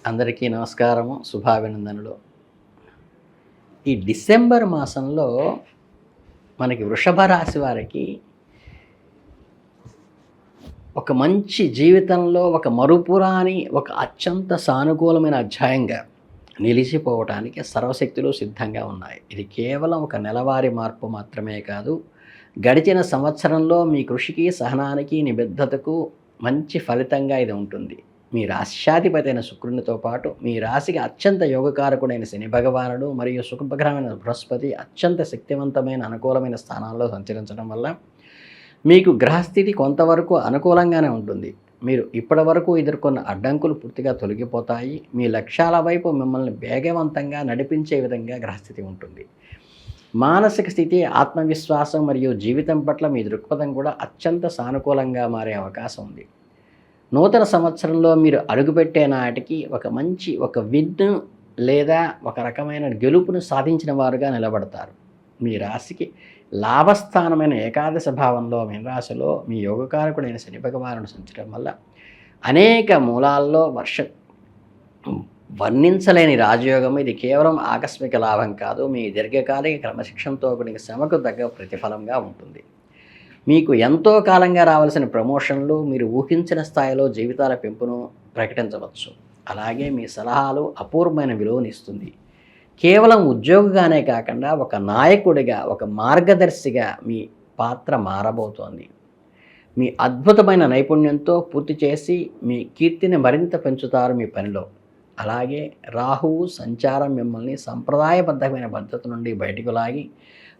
అందరికీ నమస్కారము, శుభాభినందనలు. ఈ డిసెంబర్ మాసంలో మనకి వృషభ రాశి వారికి ఒక మంచి జీవితంలో ఒక మరుపురాని ఒక అత్యంత సానుకూలమైన అధ్యాయంగా నిలిచిపోవటానికి సర్వశక్తులు సిద్ధంగా ఉన్నాయి. ఇది కేవలం ఒక నెలవారీ మార్పు మాత్రమే కాదు, గడిచిన సంవత్సరంలో మీ కృషికి, సహనానికి, నిబద్ధతకు మంచి ఫలితంగా ఇది ఉంటుంది. మీ రాశ్యాధిపతి అయిన శుక్రునితో పాటు మీ రాశికి అత్యంత యోగకారకుడైన శని భగవానుడు మరియు సుఖగ్రహమైన బృహస్పతి అత్యంత శక్తివంతమైన అనుకూలమైన స్థానాల్లో సంచరించడం వల్ల మీకు గ్రహస్థితి కొంతవరకు అనుకూలంగానే ఉంటుంది. మీరు ఇప్పటి వరకు ఎదుర్కొన్న అడ్డంకులు పూర్తిగా తొలగిపోతాయి. మీ లక్ష్యాల వైపు మిమ్మల్ని వేగవంతంగా నడిపించే విధంగా గ్రహస్థితి ఉంటుంది. మానసిక స్థితి, ఆత్మవిశ్వాసం మరియు జీవితం పట్ల మీ దృక్పథం కూడా అత్యంత సానుకూలంగా మారే అవకాశం ఉంది. నూతన సంవత్సరంలో మీరు అడుగుపెట్టే నాటికి ఒక విన్ లేదా ఒక రకమైన గెలుపును సాధించిన వారుగా నిలబడతారు. మీ రాశికి లాభస్థానమైన ఏకాదశ భావంలో మీనరాశిలో మీ యోగకారకుడైన శని భగవానుడు సంచడం వల్ల అనేక మూలాల్లో వర్ణించలేని రాజయోగం. ఇది కేవలం ఆకస్మిక లాభం కాదు, మీ దీర్ఘకాలిక క్రమశిక్షణతో కూడిన శ్రమకు తగ్గ ప్రతిఫలంగా ఉంటుంది. మీకు ఎంతో కాలంగా రావాల్సిన ప్రమోషన్లు మీరు ఊహించిన స్థాయిలో జీవితాల పెంపును ప్రకటించవచ్చు. అలాగే మీ సలహాలు అపూర్వమైన విలువనిస్తుంది. కేవలం ఉద్యోగిగానే కాకుండా ఒక నాయకుడిగా, ఒక మార్గదర్శిగా మీ పాత్ర మారబోతోంది. మీ అద్భుతమైన నైపుణ్యంతో పూర్తి చేసి మీ కీర్తిని మరింత పెంచుతారు మీ పనిలో. అలాగే రాహువు సంచారం మిమ్మల్ని సంప్రదాయబద్ధమైన పద్ధతి నుండి బయటకు లాగి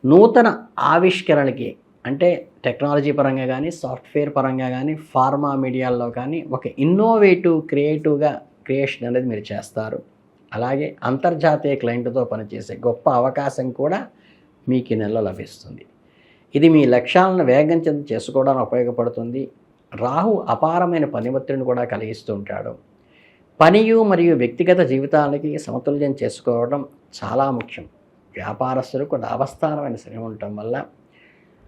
నూతన ఆవిష్కరణలకి, అంటే టెక్నాలజీ పరంగా కానీ, సాఫ్ట్వేర్ పరంగా కానీ, ఫార్మా మీడియాల్లో కానీ ఒక ఇన్నోవేటివ్ క్రియేషన్ అనేది మీరు చేస్తారు. అలాగే అంతర్జాతీయ క్లయింట్తో పనిచేసే గొప్ప అవకాశం కూడా మీకు ఈ నెలలో లభిస్తుంది. ఇది మీ లక్ష్యాలను వేగం చేసుకోవడానికి ఉపయోగపడుతుంది. రాహు అపారమైన పని ఒత్తిడిని కూడా కలిగిస్తూ ఉంటాడు. పనియు మరియు వ్యక్తిగత జీవితానికి సమతుల్యం చేసుకోవడం చాలా ముఖ్యం. వ్యాపారస్తులకు లాభస్థానమైన శని ఉండటం వల్ల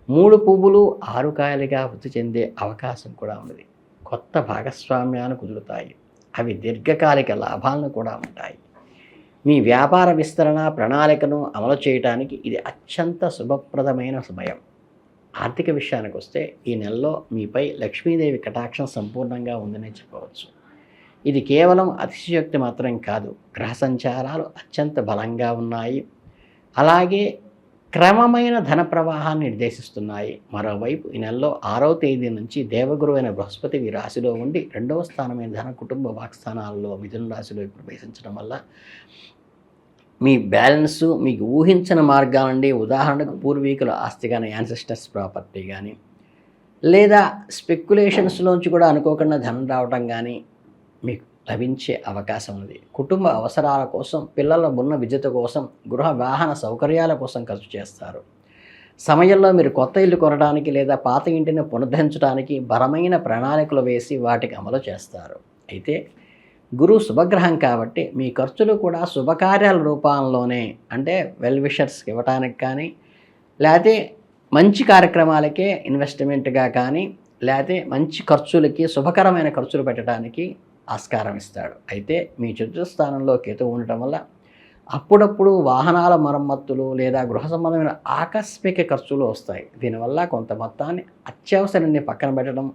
3 పువ్వులు 6 కాయలుగా వృద్ధి చెందే అవకాశం కూడా ఉంది. కొత్త భాగస్వామ్యాలు కుదురుతాయి. అవి దీర్ఘకాలిక లాభాలను కూడా ఉంటాయి. మీ వ్యాపార విస్తరణ ప్రణాళికను అమలు చేయడానికి ఇది అత్యంత శుభప్రదమైన సమయం. ఆర్థిక విషయానికి వస్తే ఈ నెలలో మీపై లక్ష్మీదేవి కటాక్షం సంపూర్ణంగా ఉందని చెప్పవచ్చు. ఇది కేవలం అతిశయోక్తి మాత్రం కాదు, గ్రహ సంచారాలు అత్యంత బలంగా ఉన్నాయి. అలాగే క్రమమైన ధన ప్రవాహాన్ని నిర్దేశిస్తున్నాయి. మరోవైపు ఈ నెలలో 6వ తేదీ నుంచి దేవగురు అయిన బృహస్పతి ఈ రాశిలో ఉండి 2వ స్థానమైన ధన, కుటుంబ, వాక్స్థానాల్లో మిథున రాశిలో ప్రవేశించడం వల్ల మీ బ్యాలెన్సు మీకు ఊహించిన మార్గాల నుండి, ఉదాహరణకు పూర్వీకుల ఆస్తి కానీ, యాన్సెస్టర్స్ ప్రాపర్టీ కానీ, లేదా స్పెక్యులేషన్స్లోంచి కూడా అనుకోకుండా ధనం రావడం కానీ మీకు లభించే అవకాశం ఉంది. కుటుంబ అవసరాల కోసం, పిల్లల ఉన్న విద్యత కోసం, గృహ వాహన సౌకర్యాల కోసం ఖర్చు చేస్తారు. సమయంలో మీరు కొత్త ఇల్లు కొనడానికి లేదా పాత ఇంటిని పునరుద్ధరించడానికి బలమైన ప్రణాళికలు వేసి వాటికి అమలు చేస్తారు. అయితే గురువు శుభగ్రహం కాబట్టి మీ ఖర్చులు కూడా శుభకార్యాల రూపంలోనే, అంటే వెల్ విషర్స్కి ఇవ్వటానికి కానీ, లేకపోతే మంచి కార్యక్రమాలకే ఇన్వెస్ట్మెంట్గా కానీ, లేకపోతే మంచి ఖర్చులకి, శుభకరమైన ఖర్చులు పెట్టడానికి ఆస్కారం ఇస్తాడు. అయితే మీ చతుర్థస్థానంలో కేతువు ఉండటం వల్ల అప్పుడప్పుడు వాహనాల మరమ్మతులు లేదా గృహ సంబంధమైన ఆకస్మిక ఖర్చులు వస్తాయి. దీనివల్ల కొంత మొత్తాన్ని అత్యవసరాన్ని పక్కన పెట్టడం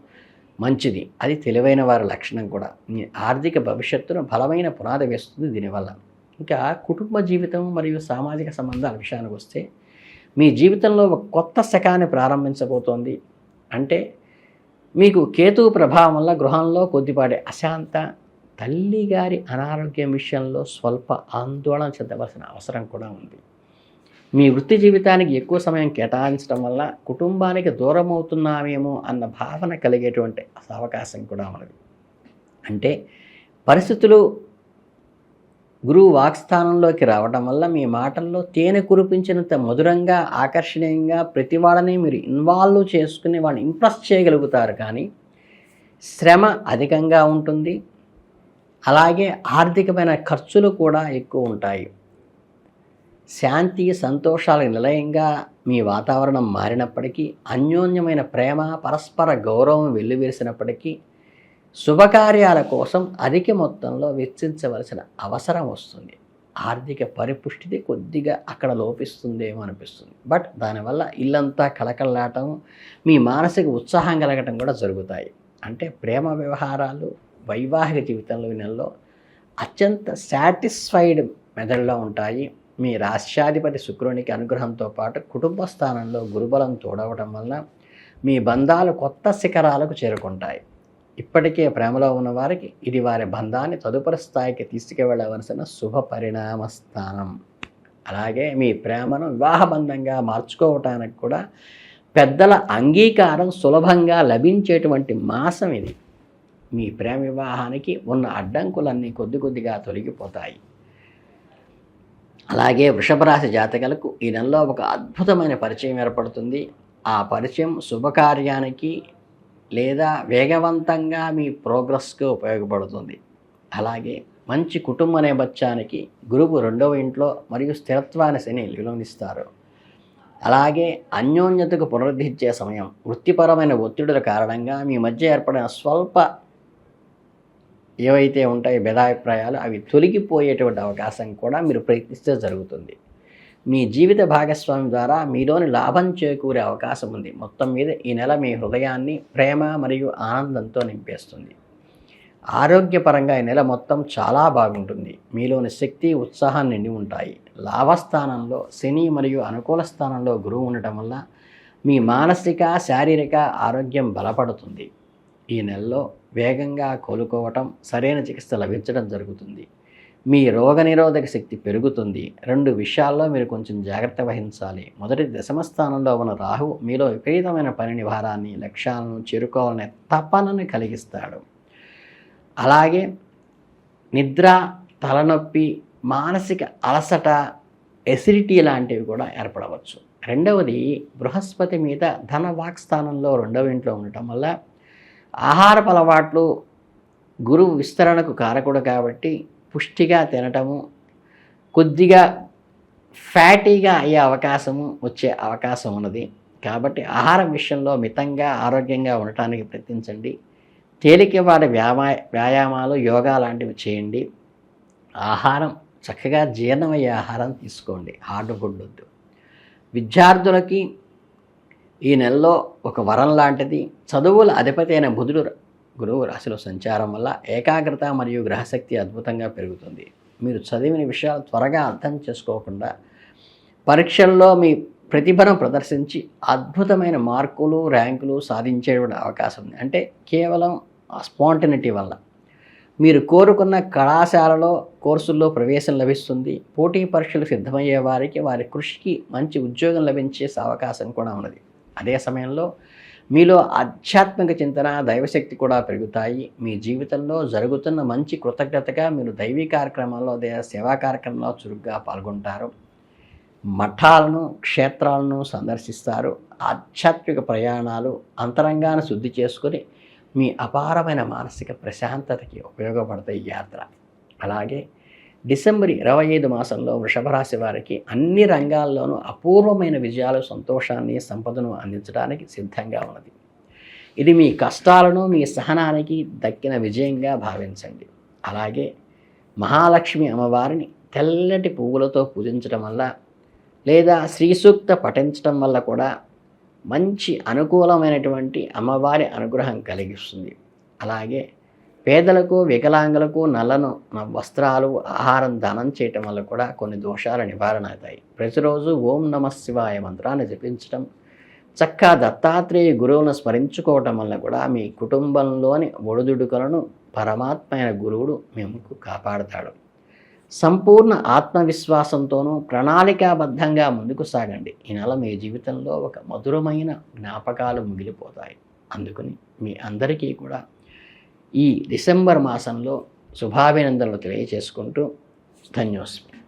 మంచిది. అది తెలివైన వారి లక్షణం కూడా. మీ ఆర్థిక భవిష్యత్తును బలమైన పునాది వేస్తుంది దీనివల్ల. ఇంకా కుటుంబ జీవితం మరియు సామాజిక సంబంధాల విషయానికి వస్తే మీ జీవితంలో ఒక కొత్త శకాన్ని ప్రారంభించబోతోంది. అంటే మీకు కేతువు ప్రభావం వల్ల గృహంలో కొద్దిపాటి అశాంత, తల్లిగారి అనారోగ్యం విషయంలో స్వల్ప ఆందోళన చెందవలసిన అవసరం కూడా ఉంది. మీ వృత్తి జీవితానికి ఎక్కువ సమయం కేటాయించడం వల్ల కుటుంబానికి దూరం అవుతున్నామేమో అన్న భావన కలిగేటువంటి అవకాశం కూడా ఉన్నది. అంటే పరిస్థితులు గురువు వాక్స్థానంలోకి రావడం వల్ల మీ మాటల్లో తేనె కురిపించినంత మధురంగా, ఆకర్షణీయంగా ప్రతి వాళ్ళని మీరు ఇన్వాల్వ్ చేసుకుని వాళ్ళని ఇంప్రెస్ చేయగలుగుతారు. కానీ శ్రమ అధికంగా ఉంటుంది. అలాగే ఆర్థికమైన ఖర్చులు కూడా ఎక్కువ ఉంటాయి. శాంతి, సంతోషాలకు నిలయంగా మీ వాతావరణం మారినప్పటికీ, అన్యోన్యమైన ప్రేమ, పరస్పర గౌరవం వెల్లివిరిసినప్పటికీ శుభకార్యాల కోసం అధిక మొత్తంలో వెచ్చించవలసిన అవసరం వస్తుంది. ఆర్థిక పరిపుష్టి కొద్దిగా అక్కడ లోపిస్తుందేమో అనిపిస్తుంది. బట్ దానివల్ల ఇల్లంతా కళకళలాటం, మీ మానసిక ఉత్సాహం కలగటం కూడా జరుగుతాయి. అంటే ప్రేమ వ్యవహారాలు, వైవాహిక జీవితంలో ఈ నెలలో అత్యంత సాటిస్ఫైడ్ మెథడ్లో ఉంటాయి. మీ రాష్ట్రాధిపతి శుక్రునికి అనుగ్రహంతో పాటు కుటుంబ స్థానంలో గురుబలం తోడవడం వల్ల మీ బంధాలు కొత్త శిఖరాలకు చేరుకుంటాయి. ఇప్పటికే ప్రేమలో ఉన్నవారికి ఇది వారి బంధాన్ని తదుపరి స్థాయికి తీసుకువెళ్ళవలసిన శుభ పరిణామ స్థానం. అలాగే మీ ప్రేమను వివాహబంధంగా మార్చుకోవటానికి కూడా పెద్దల అంగీకారం సులభంగా లభించేటువంటి మాసం ఇది. మీ ప్రేమ వివాహానికి ఉన్న అడ్డంకులన్నీ కొద్ది కొద్దిగా తొలగిపోతాయి. అలాగే వృషభ రాశి జాతకులకు ఈ నెలలో ఒక అద్భుతమైన పరిచయం ఏర్పడుతుంది. ఆ పరిచయం శుభకార్యానికి లేదా వేగవంతంగా మీ ప్రోగ్రెస్కి ఉపయోగపడుతుంది. అలాగే మంచి కుటుంబ నేపథ్యానికి గురువు 2వ ఇంట్లో మరియు స్థిరత్వాన్ని శని విలువనిస్తారు. అలాగే అన్యోన్యతకు పునరుద్ధరించే సమయం. వృత్తిపరమైన ఒత్తిడుల కారణంగా మీ మధ్య ఏర్పడిన స్వల్ప ఏవైతే ఉంటాయో భేదాభిప్రాయాలు అవి తొలగిపోయేటువంటి అవకాశం కూడా మీరు ప్రయత్నిస్తే జరుగుతుంది. మీ జీవిత భాగస్వామి ద్వారా మీలోని లాభం చేకూరే అవకాశం ఉంది. మొత్తం మీద ఈ నెల మీ హృదయాన్ని ప్రేమ మరియు ఆనందంతో నింపేస్తుంది. ఆరోగ్యపరంగా ఈ నెల మొత్తం చాలా బాగుంటుంది. మీలోని శక్తి, ఉత్సాహం నిండి ఉంటాయి. లాభస్థానంలో శని మరియు అనుకూల స్థానంలో గురువు ఉండటం వల్ల మీ మానసిక, శారీరక ఆరోగ్యం బలపడుతుంది. ఈ నెలలో వేగంగా కోలుకోవటం, సరైన చికిత్స లభించడం జరుగుతుంది. మీ రోగనిరోధక శక్తి పెరుగుతుంది. 2 విషయాల్లో మీరు కొంచెం జాగ్రత్త వహించాలి. మొదటి, దశమ స్థానంలో ఉన్న రాహువు మీలో విపరీతమైన పనిని, భారాన్ని, లక్ష్యాలను చేరుకోవాలనే తపనని కలిగిస్తాడు. అలాగే నిద్ర, తలనొప్పి, మానసిక అలసట, ఎసిడిటీ లాంటివి కూడా ఏర్పడవచ్చు. రెండవది, బృహస్పతి మీద ధన వాక్ స్థానంలో 2వ ఇంట్లో ఉండటం వల్ల ఆహారపు అలవాట్లు గురువు విస్తరణకు కారకుడు కాబట్టి పుష్టిగా తినటము, కొద్దిగా ఫ్యాటీగా అయ్యే అవకాశము వచ్చే అవకాశం ఉన్నది. కాబట్టి ఆహారం విషయంలో మితంగా ఆరోగ్యంగా ఉండటానికి ప్రయత్నించండి. తేలికపాటి వ్యాయామాలు, యోగా లాంటివి చేయండి. ఆహారం చక్కగా జీర్ణమయ్యే ఆహారం తీసుకోండి, హార్డ్ ఫుడ్ వద్దు. విద్యార్థులకి ఈ నెలలో ఒక వరం లాంటిది. చదువుల అధిపతి అయిన బుధుడు గురువు రాశిలో సంచారం వల్ల ఏకాగ్రత మరియు గ్రహశక్తి అద్భుతంగా పెరుగుతుంది. మీరు చదివిన విషయాలు త్వరగా అర్థం చేసుకోకుండా పరీక్షల్లో మీ ప్రతిభను ప్రదర్శించి అద్భుతమైన మార్కులు, ర్యాంకులు సాధించే అవకాశం ఉంది. అంటే కేవలం స్పాంటనిటీ వల్ల మీరు కోరుకున్న కళాశాలలో, కోర్సుల్లో ప్రవేశం లభిస్తుంది. పోటీ పరీక్షలు సిద్ధమయ్యే వారికి వారి కృషికి మంచి ఉద్యోగం లభించే అవకాశం కూడా ఉన్నది. అదే సమయంలో మీలో ఆధ్యాత్మిక చింతన, దైవశక్తి కూడా పెరుగుతాయి. మీ జీవితంలో జరుగుతున్న మంచి కృతజ్ఞతగా మీరు దైవీ కార్యక్రమాల్లో, సేవా కార్యక్రమాల్లో చురుగ్గా పాల్గొంటారు. మఠాలను, క్షేత్రాలను సందర్శిస్తారు. ఆధ్యాత్మిక ప్రయాణాలు అంతరంగాన్ని శుద్ధి చేసుకొని మీ అపారమైన మానసిక ప్రశాంతతకి ఉపయోగపడతాయి ఈ యాత్ర. అలాగే డిసెంబర్ 25 మాసంలో వృషభ రాశి వారికి అన్ని రంగాల్లోనూ అపూర్వమైన విజయాలు, సంతోషాన్ని, సంపదను అందించడానికి సిద్ధంగా ఉన్నది. ఇది మీ కష్టాలను, మీ సహనానికి దక్కిన విజయంగా భావించండి. అలాగే మహాలక్ష్మి అమ్మవారిని తెల్లటి పువ్వులతో పూజించడం వల్ల లేదా శ్రీ సూక్త పఠించడం వల్ల కూడా మంచి అనుకూలమైనటువంటి అమ్మవారి అనుగ్రహం కలిగిస్తుంది. అలాగే పేదలకు, వికలాంగులకు నల్లను వస్త్రాలు, ఆహారం దానం చేయటం వల్ల కూడా కొన్ని దోషాలు నివారణ అవుతాయి. ప్రతిరోజు ఓం నమః శివాయ మంత్రాన్ని జపించడం, చక్కగా దత్తాత్రేయ గురువులను స్మరించుకోవటం వల్ల కూడా మీ కుటుంబంలోని ఒడిదుడుకులను పరమాత్మ అయిన గురువుడు మీకు కాపాడతాడు. సంపూర్ణ ఆత్మవిశ్వాసంతోనూ ప్రణాళికాబద్ధంగా ముందుకు సాగండి. ఈ నెల మీ జీవితంలో ఒక మధురమైన జ్ఞాపకాలు మిగిలిపోతాయి. అందుకని మీ అందరికీ కూడా ఈ డిసెంబర్ మాసంలో శుభాభినందనలు తెలియజేసుకుంటూ ధన్యోస్మి.